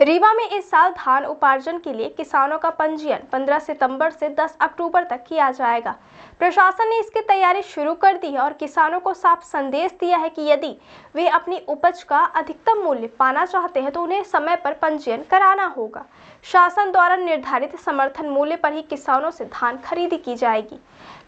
रीवा में इस साल धान उपार्जन के लिए किसानों का पंजीयन 15 सितंबर से 10 अक्टूबर तक किया जाएगा। प्रशासन ने इसकी तैयारी शुरू कर दी है और किसानों को साफ संदेश दिया है कि यदि वे अपनी उपज का अधिकतम मूल्य पाना चाहते हैं तो उन्हें समय पर पंजीयन कराना होगा। शासन द्वारा निर्धारित समर्थन मूल्य पर ही किसानों से धान खरीदी की जाएगी।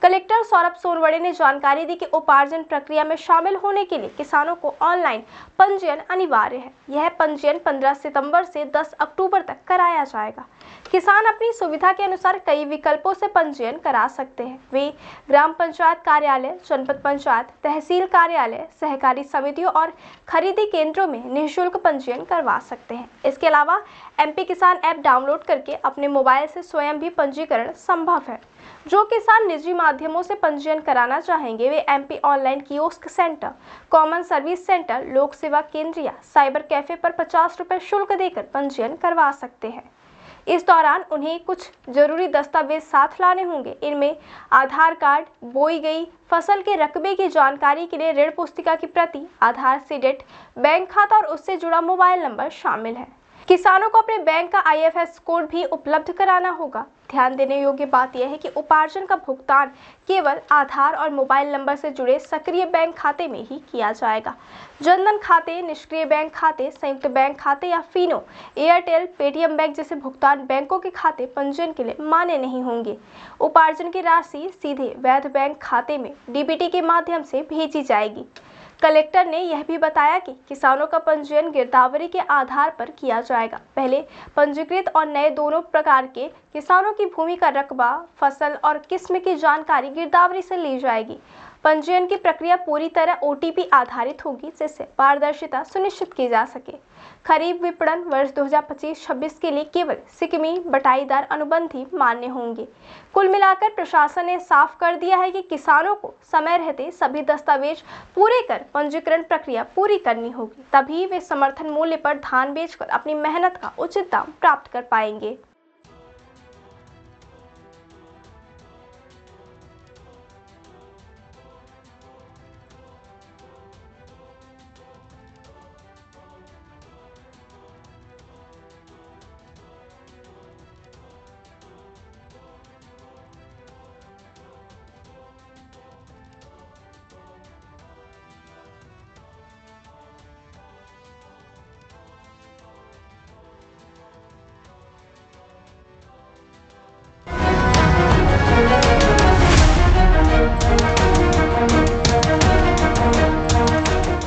कलेक्टर सौरभ सोनवड़े ने जानकारी दी कि उपार्जन प्रक्रिया में शामिल होने के लिए किसानों को ऑनलाइन पंजीयन अनिवार्य है। यह पंजीयन 15 सितंबर से 10 अक्टूबर तक कराया जाएगा। किसान अपनी सुविधा के अनुसार कई विकल्पों से पंजीयन करा सकते हैं। वे ग्राम पंचायत कार्यालय, जनपद पंचायत, तहसील कार्यालय, सहकारी समितियों और खरीदी केंद्रों में निःशुल्क पंजीयन करवा सकते हैं। इसके अलावा MP किसान ऐप डाउनलोड करके अपने मोबाइल से स्वयं भी पंजीकरण संभव है। जो किसान निजी माध्यमों से पंजीयन कराना चाहेंगे वे MP online kiosk centre, common service centre, लोक सेवा केंद्र या साइबर कैफे पर 50 रुपये शुल्क देकर पंजीयन करवा सकते हैं। इस दौरान उन्हें कुछ जरूरी दस्तावेज साथ लाने होंगे। इनमें आधार कार्ड, बोई गई फसल के रकबे की जानकारी के लिए ऋण पुस्तिका की प्रति, आधार सीडेट, बैंक खाता और उससे जुड़ा मोबाइल नंबर शामिल है। किसानों को अपने बैंक का IFS कोड भी उपलब्ध कराना होगा। ध्यान देने योग्य बात यह है कि उपार्जन का भुगतान केवल आधार और मोबाइल नंबर से जुड़े सक्रिय बैंक खाते में ही किया जाएगा। जनधन खाते, निष्क्रिय बैंक खाते, संयुक्त बैंक खाते या फिनो, एयरटेल, पेटीएम बैंक जैसे भुगतान बैंकों के खाते पंजीयन के लिए मान्य नहीं होंगे। उपार्जन की राशि सीधे वैध बैंक खाते में DBT के माध्यम से भेजी जाएगी। कलेक्टर ने यह भी बताया कि किसानों का पंजीयन गिरदावरी के आधार पर किया जाएगा। पहले पंजीकृत और नए दोनों प्रकार के किसानों की भूमि का रकबा, फसल और किस्म की जानकारी गिरदावरी से ली जाएगी। पंजीयन की प्रक्रिया पूरी तरह OTP आधारित होगी, जिससे पारदर्शिता सुनिश्चित की जा सके। खरीफ विपणन वर्ष 2025-26 के लिए केवल सिकमी बटाईदार अनुबंध ही मान्य होंगे। कुल मिलाकर प्रशासन ने साफ कर दिया है कि किसानों को समय रहते सभी दस्तावेज पूरे कर पंजीकरण प्रक्रिया पूरी करनी होगी, तभी वे समर्थन मूल्य पर धान बेचकर अपनी मेहनत का उचित दाम प्राप्त कर पाएंगे।